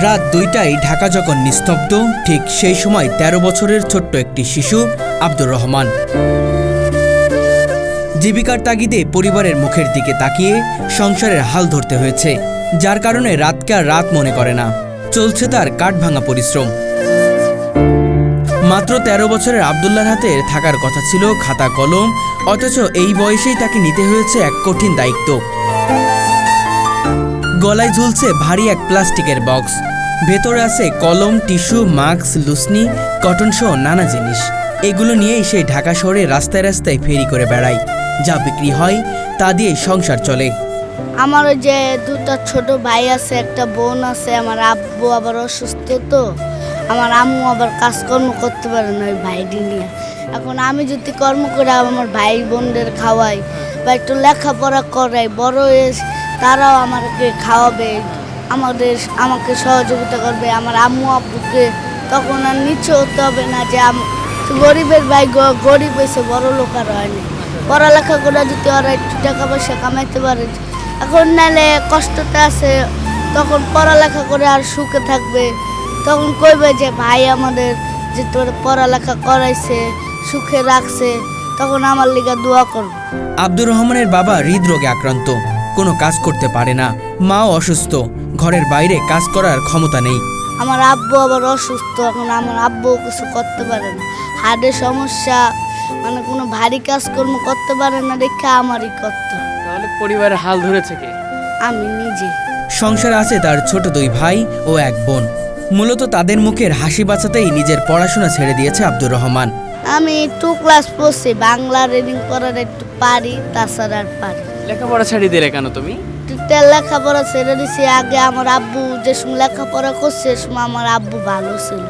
রাত ২টায় ঢাকা যখন নিস্তব্ধ, ঠিক সেই সময় ১৩ বছরের ছোট্ট একটি শিশু আব্দুর রহমান জীবিকার তাগিদে পরিবারের মুখের দিকে তাকিয়ে সংসারের হাল ধরতে হয়েছে, যার কারণে রাতকে আর রাত মনে করে না। চলছে তার কাঠভাঙা পরিশ্রম। মাত্র ১৩ বছরের আব্দুল্লাহর হাতে থাকার কথা ছিল খাতা কলম, অথচ এই বয়সেই তাকে নিতে হয়েছে এক কঠিন দায়িত্ব। গলায় ঝুলছে ভারী এক প্লাস্টিকের বক্স, ভেতরে আছে কলম, টিস্যু, মাস্ক, লুসনি, কটন সহ নানা জিনিস। এগুলো নিয়েই সেই ঢাকা শহরে রাস্তায় রাস্তায় ফেরি করে বেড়ায়। যা বিক্রি হয় তা দিয়ে সংসার চলে। আমার ওই যে দুটো ছোট ভাই আছে, একটা বোন আছে। আমার আব্বু আবার অসুস্থ, তো আমার আম্মু আবার কাজকর্ম করতে পারে না ওই ভাইটি নিয়ে। এখন আমি যদি কর্ম করে আমার ভাই বোনদের খাওয়াই বা একটু লেখাপড়া করাই, বড় হয়ে তারাও আমাকে খাওয়াবে, আমাকে সহযোগিতা করবে। আমার আম্মু আব্বুকে তখন আর নিচে হতে হবে না যে গরিবের ভাই গরিব হয়েছে, বড় লোক আর হয়নি। পড়ালেখা করে যদি ওরা একটু টাকা পয়সা কামাইতে পারে, এখন নাহলে কষ্টটা আছে, তখন পড়ালেখা করে আর সুখে থাকবে। তখন কইবে যে ভাই আমাদের যে তোর পড়ালেখা করাইছে, সুখে রাখছে, তখন আমার লিগা দোয়া করবে। আব্দুর রহমানের বাবা হৃদরোগে আক্রান্ত, কোনো কাজ করতে পারে না। মাও অসুস্থ, ঘরের বাইরে কাজ করার ক্ষমতা নেই। আমার আব্বু আবার অসুস্থ, এখন আমার আব্বু কিছু করতে পারে না, হার্টের সমস্যা, মানে কোনো ভারী কাজকর্ম করতে পারে না, দেখে আমারই করতে। তাহলে পরিবারের হাল ধরেছে কে? আমি নিজে। সংসারে আছে তার ছোট ২ ভাই ও এক বোন। মূলত তাদের মুখের হাসি বাঁচাতেই নিজের পড়াশোনা ছেড়ে দিয়েছে আব্দুর রহমান। আমি 2 ক্লাস পড়ছি, বাংলা রিডিং করার একটু পারি, তাছাড়া আর পারি। লেখাপড়া ছাড়িয়ে দিলে কেন তুমি? লেখাপড়া ছেড়ে দিছি। আগে আমার আব্বু যে সময় লেখাপড়া করছে, সে সময় আমার আব্বু ভালো ছিল।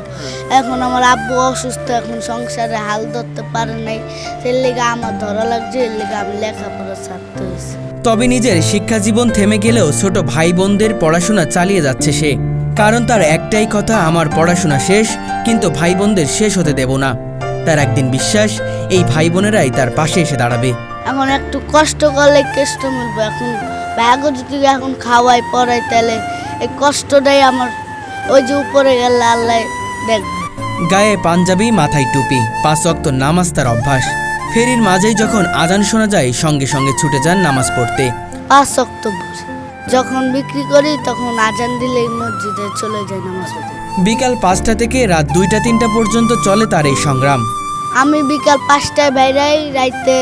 এখন আমার আব্বু অসুস্থ, এখন সংসারে হাল ধরতে পারে নাই, সেই লেগে আমার ধরা লাগছে, এর লেগে আমি লেখাপড়া ছাড়তে হয়েছে। তবে নিজের শিক্ষা জীবন থেমে গেলেও ছোট ভাই বোনদের পড়াশোনা চালিয়ে যাচ্ছে সে, কারণ তার একটাই কথা, আমার পড়াশোনা শেষ, কিন্তু ভাই বোনদের শেষ হতে দেব না। তার একদিন বিশ্বাস, এই ভাই বোনেরাই তার পাশে এসে দাঁড়াবে। এখন একটু কষ্ট করলে কেষ্ট মিলবে। এখন ব্যাগ যদি এখন খাওয়াই পড়াই, তাহলে এই কষ্টটাই আমার ওই যে উপরে গেলে আল্লাহ দেখবে। গায়ে পাঞ্জাবি, মাথায় টুপি, 5 ওয়াক্ত নামাজ তার অভ্যাস। ফেরির মাঝেই যখন আজান শোনা যায়, সঙ্গে সঙ্গে ছুটে যান নামাজ পড়তে। 5 ওয়াক্ত যখন বিক্রি করি, তখন আজান দিলেই মসজিদে চলে যায় নামাজ পড়তে। বিকাল 5টা থেকে রাত 2টা-3টা পর্যন্ত চলে তার এই সংগ্রাম। আমি বিকাল 5টায় বাইরাই, রাইতে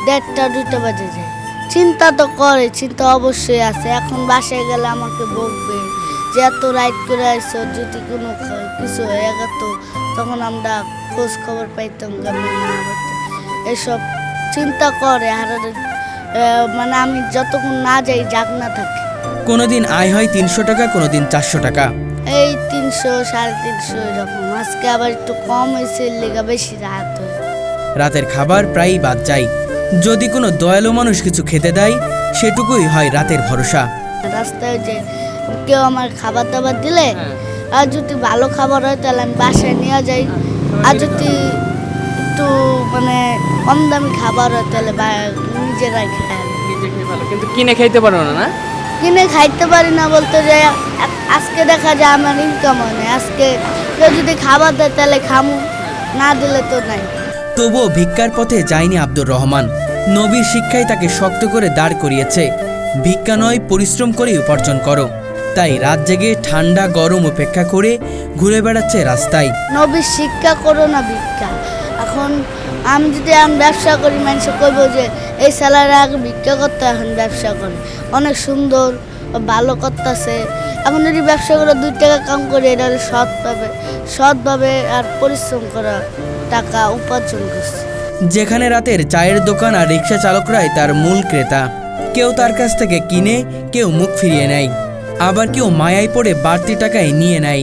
1:30-2টা বাজে যায়। চিন্তা তো করে, চিন্তা অবশ্যই আছে। এখন বাসায় গেলে আমাকে বকবে যে এত রাইট করে আসছো, যদি কোনো কিছু হয়ে গেত তখন আমরা খোঁজ খবর পাইতাম কেমন না হতো, এসব চিন্তা করে। আর মানে আমি যতক্ষণ না যাই জাগনা থাকি। কোনোদিন আয় হয় 300 টাকা, কোনোদিন 400 টাকা। এই 300, 350 এরকম। আজকে আবার একটু কম হয়েছে, লেগা বেশি রাত হয়। রাতের খাবার প্রায়ই বাদ যায়। যদি কোনো দয়ালু মানুষ কিছু খেতে দেয়, সেটুকুই হয় রাতের ভরসা। রাস্তায় যে কেউ আমার খাবার দাবার দিলে, আর যদি ভালো খাবার হয় তাহলে আমি বাসায় নিয়ে যাই, আর যদি একটু মানে কম দামি খাবার হয় তাহলে নিজেরাই খাই। কিন্তু কিনে খাইতে পারো না? না, কিনে খাইতে পারি না বলতে যে আজকে দেখা যায় আমার ইনকাম হয় না, আজকে কেউ যদি খাবার দেয় তাহলে খামু, না দিলে তো নাই। তবুও ভিক্ষার পথে যায়নি আব্দুর রহমান। নবীর শিক্ষায় তাকে শক্ত করে দাঁড় করিয়েছে, ভিক্ষা নয়, পরিশ্রম করে উপার্জন করো। তাই রাত জেগে ঠান্ডা গরম উপেক্ষা করে ঘুরে বেড়াচ্ছে রাস্তায়। নবীর শিক্ষা করো না ভিক্ষা। এখন আমি যদি ব্যবসা করি, মানুষ কইব যে এই স্যালারি আগে ভিক্ষা করতে, এখন ব্যবসা করে অনেক সুন্দর ভালো করতেছে। এখন যদি ব্যবসা করে 2 টাকা কাম করে, এটা সৎভাবে আর পরিশ্রম করা টাকা উপার্জন করছে। যেখানে রাতের চায়ের দোকান আর রিক্সা চালকরাই তার মূল ক্রেতা। কেউ তার কাছ থেকে কিনে, কেউ মুখ ফিরিয়ে নেয়, আবার কেউ মায়ায় পড়ে বাড়তি টাকায় নিয়ে নেয়।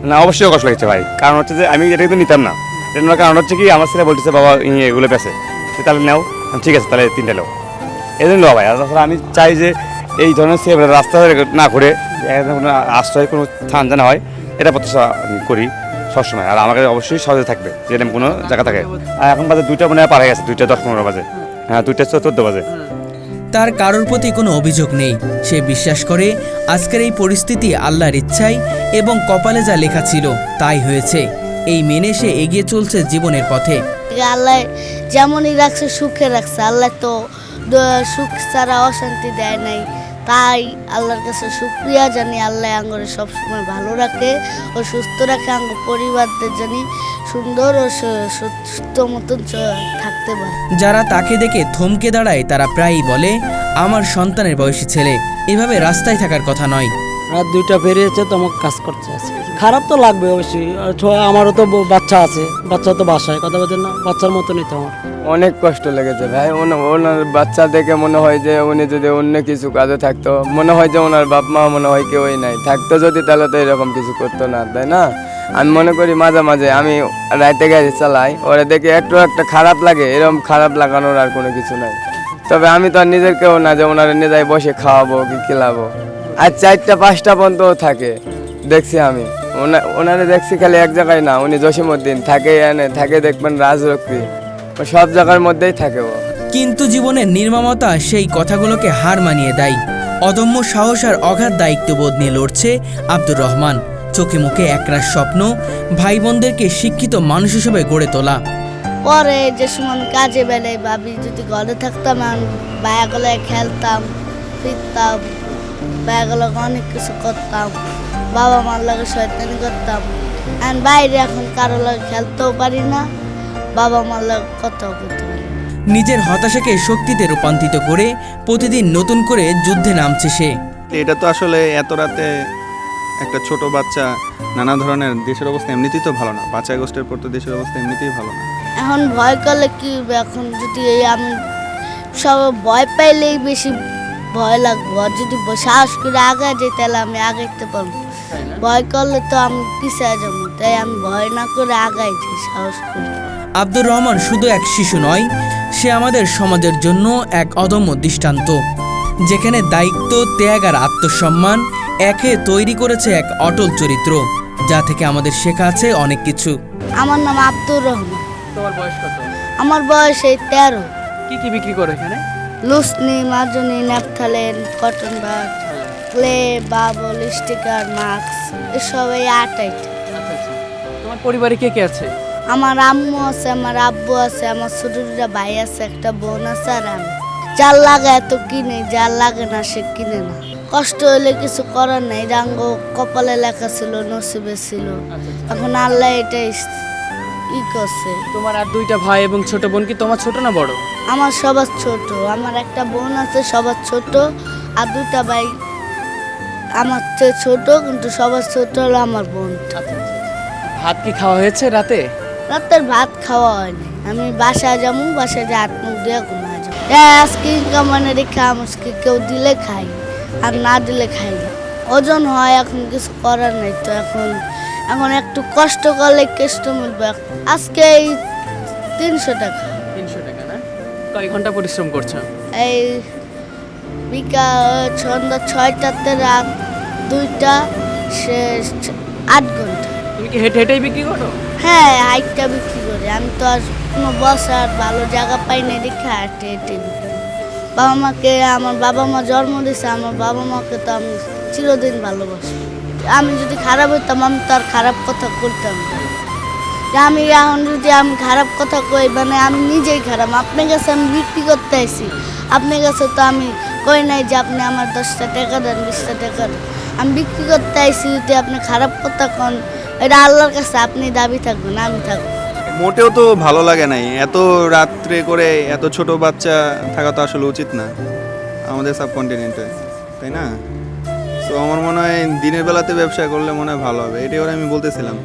না, অবশ্যই কষ্ট লাগছে ভাই, কারণ হচ্ছে যে আমি এটা কিন্তু নিতাম না। এটার কারণ হচ্ছে কি, আমার ছেলে বলতেছে বাবা এগুলো পেছে, তাহলে নাও, ঠিক আছে তাহলে 3টা নাও, এই জন্য ভাই। আর তাছাড়া আমি চাই যে এই ধরনের সে রাস্তা না ঘুরে কোনো আশ্রয়, কোনো স্থান জানা হয়, এটা প্রত্যাশা করি সবসময়। আর আমাকে অবশ্যই সহজে থাকবে যে এরকম কোনো জায়গা থাকে। আর এখন বাজে 2টা মনে হয় পার হয়ে গেছে, 2:10-15 বাজে। হ্যাঁ, 2:14 বাজে। তার কারোর প্রতি কোনো অভিযোগ নেই। সে বিশ্বাস করে আজকের এই পরিস্থিতি আল্লাহর ইচ্ছায়, এবং কপালে যা লেখা ছিল তাই হয়েছে, এই মেনে সে এগিয়ে চলছে জীবনের পথে। আল্লাহ যেমনই রাখছে সুখে রাখছে, আল্লাহ তো সুখ ছাড়া অশান্তি দেয় নাই। তাই আল্লাহর কাছে শুকরিয়া জানি, আল্লাহ আঙ্গরে সবসময় ভালো রাখে ও সুস্থ রাখে, আঙ্গ পরিবারদের জানি সুন্দর ও সুস্থ মতন থাকতে পারে। যারা তাকে দেখে থমকে দাঁড়ায় তারা প্রায়ই বলে, আমার সন্তানের বয়সী ছেলে, এভাবে রাস্তায় থাকার কথা নয়। রাত 2টা বেরিয়েছে তো আমাকে কাজ করতে আছে, খারাপ তো লাগবে অবশ্যই। আমারও তো বাচ্চা আছে, বাচ্চা তো বাসায়, কথা বলছেন না, বাচ্চার মতনই তো আমার। অনেক কষ্ট লেগেছে ভাই। ওনার বাচ্চা দেখে মনে হয় যে উনি যদি অন্য কিছু কাজে থাকতো, মনে হয় যে ওনার বাপ মা মনে হয় কেউই নাই থাকতো যদি, তাহলে তো এরকম কিছু করতো না, তাই না? আমি মনে করি মাঝে মাঝে আমি রাইতে গাড়ি চালাই, ওরা দেখে একটু একটা খারাপ লাগে, এরকম খারাপ লাগানোর আর কোনো কিছু নাই। তবে আমি তো আর নিজের কেউ না যে ওনারা নিজেই বসে খাওয়াবো কি খেলাবো। আর 4টা 5টা পর্যন্ত থাকে দেখছি আমি, ওনারে দেখছি খালি এক জায়গায় না, উনি জসীমউদ্দিন থাকে, এনে থাকে দেখবেন রাজরক্ষী, সব জায়গার মধ্যেই থাকে ও। কিন্তু জীবনের নির্মমতা সেই কথাগুলোকে হার মানিয়ে দেয়। অদম্য সাহস আর অগাধ দায়িত্ববোধ নিয়ে লড়ছে আব্দুর রহমান। চোখে মুখে একরাশ স্বপ্ন, ভাই বোনদেরকে শিক্ষিত মানুষ হিসেবে গড়ে তোলা। পরে যে সময় আমি কাজে বেলায় ভাবি যদি ঘরে থাকতাম, আমি ভাইয়াগুলোয় খেলতাম ফিরতাম, ভাইয়াগুলোকে অনেক কিছু করতাম, বাবা মার লাগে শয়তানি করতাম। আর বাইরে এখন কারো লাগে খেলতেও পারি না, বাবা মার লাগে কথাও করতে পারি না। নিজের হতাশাকে শক্তিতে রূপান্তরিত করে প্রতিদিন নতুন করে যুদ্ধে নামছে সে। এটা তো আসলে এত রাতে একটা ছোট বাচ্চা, নানা ধরনের, দেশের অবস্থা এমনিতেই তো ভালো না, 5 আগস্টের পর তো দেশের অবস্থা এমনিতেই ভালো না। এখন ভয় করলে কি হবে? এখন যদি আমি সব ভয় পাইলেই বেশি ভয় লাগবো, আর যদি সাহস করে আগে যাই তাহলে আমি আগাইতে পারবো। ভয় করলে তো আমি পিছিয়ে যাবো, তাই আমি ভয় না করে আগাই যাই সাহস করি। আব্দুর রহমান শুধু এক শিশু নয়, সে আমাদের সমাজের জন্য এক অদম্য দৃষ্টান্ত, যেখানে দায়িত্ব, ত্যাগ আর আত্মসম্মান একে তৈরি করেছে এক অটল চরিত্র, যা থেকে আমাদের শেখা আছে অনেক কিছু। আমার নাম আব্দুর রহমান। তোমার বয়স কত? আমার বয়স এই 13। কি কি বিক্রি করো এখানে? লুসনি, মাজনি, naphthalene, cotton bud, clay, bubble, sticker, mask, এসব এই 8 আইটেম। আচ্ছা। তোমার পরিবারে কে কে আছে? আমার আম্মু আছে, আমার আব্বু আছে, আমার ছোট দুটা ভাই আছে, একটা বোন আছে, আর আমি। যার লাগে এত কিনে, যার লাগে না সে কিনে না। কষ্ট হলে কিছু করার নাই, রাঙ্গ কপালে লেখা ছিল, নসিবে ছিল। এখন আল্লাহ এটাই করছে। তোমার আর 2টা ভাই এবং ছোট বোন, কি তোমার ছোট না বড়? আমার সবার ছোট, আমার একটা বোন আছে সবার ছোট, আর 2টা ভাই আমার চেয়ে ছোট, কিন্তু সবার ছোট হলো আমার বোন। ভাত কি খাওয়া হয়েছে রাতে? রাতের ভাত খাওয়া হয়নি, আমি বাসায় যাবো, বাসায় যে 8 মুখ দিয়ে ঘুমায় যাবো। আজকে কামানে রেখে আজকে কেউ দিলে খাই, আর না দিলে খাই না। ওজন হয়, এখন কিছু করার নেই তো। এখন একটু কষ্ট করলে কেষ্ট মিলবে। আজকে এই 300 টাকা। 300 টাকা না? কয় ঘন্টা পরিশ্রম করছো? এই বিকাল সন্ধ্যা 6টাতে রাত 2টা, শেষ 8 ঘন্টা। তুমি কি হেঁটে হেঁটেই বিক্রি করো? হ্যাঁ, হাইটটা বিক্রি করি। আমি তো আর কোনো বসার ভালো জায়গা পাই না, দেখে হাঁটে হেঁটে বিক্রি। আমার বাবা মা জন্ম দিয়েছে, আমার বাবা মাকে তো আমি চিরদিন ভালোবাসি। আমি যদি খারাপ হইতাম, আমি তো আর খারাপ কথা করতাম না। আমি এখন যদি আমি খারাপ কথা কই, মানে আমি নিজেই খারাপ। আপনার কাছে আমি বিক্রি করতে আসি, আপনার কাছে তো আমি কই নাই যে আপনি আমার 10টা টাকা দেন, 20টা টাকা দেন। আমি বিক্রি করতে আইসি, যদি আপনি খারাপ কথা কন, এটা আল্লাহর কাছে আপনি দাবি থাকবেন, আমি থাকবো। মোটেও তো ভালো লাগে নাই, এত রাত্রে করে এত ছোট বাচ্চা থাকা তো আসলে উচিত না আমাদের সাবকন্টিনেন্টে, তাই না? সো আমার মনে হয় দিনের বেলাতে ব্যবসা করলে মনে হয় ভালো হবে, এটাই ওরা আমি বলতেছিলাম।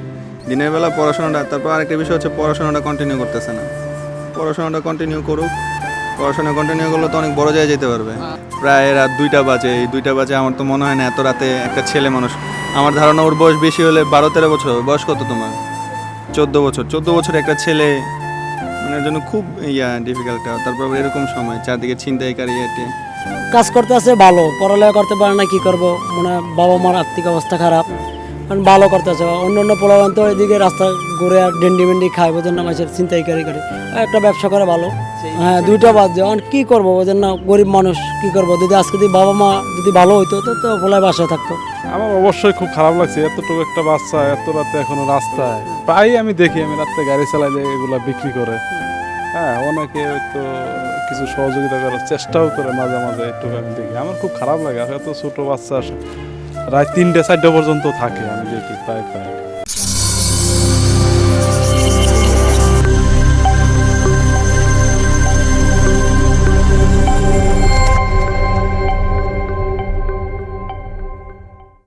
দিনের বেলা পড়াশোনাটা, তারপর আরেকটা বিষয় হচ্ছে পড়াশোনাটা কন্টিনিউ করতেছে না। পড়াশোনাটা কন্টিনিউ করুক, পড়াশোনা কন্টিনিউ করলে তো অনেক বড় জায়গায় যেতে পারবে। প্রায় রাত 2টা বাজে, এই 2টা বাজে আমার তো মনে হয় না এত রাতে একটা ছেলে মানুষ, আমার ধারণা ওর বয়স বেশি হলে 12-13 বছর। বয়স কত তোমার? 14 বছর। 14 বছর একটা ছেলে মানে জন্য খুব ডিফিকাল্ট। তারপর এরকম সময় চারদিকে ছিনতাইকারী এটি কাজ করতে আছে ভালো, পড়ালেখা করতে পারে না, কি করব? মানে বাবা মার আর্থিক অবস্থা খারাপ, কারণ ভালো করতে আছে। অন্য পোলাবান তো এদিকে রাস্তা ঘুরে আর ডেন্ডি মেন্ডি খায়, বোঝেন না, মাসের ছিনতাইকারী করে। একটা ব্যবসা করে ভালো। হ্যাঁ, 2টা বাদ যায়, কী করবো বোঝেন না, গরিব মানুষ কী করবো? যদি আজকে যদি বাবা মা যদি ভালো হইতো তো পোলায় বাসায় থাকতো। আমার অবশ্যই খুব খারাপ লাগছে, এতটুকু একটা বাচ্চা এত রাতে এখনো রাস্তায়। প্রায়ই আমি দেখি, আমি রাত্রে গাড়ি চালাইলে এগুলা বিক্রি করে। হ্যাঁ, অনেকে হয়তো কিছু সহযোগিতা করার চেষ্টাও করে মাঝে মাঝে, একটু আমি দেখি। আমার খুব খারাপ লাগে, আর এত ছোট বাচ্চা রাত 3টে 4টে পর্যন্ত থাকে, আমি দেখি প্রায়।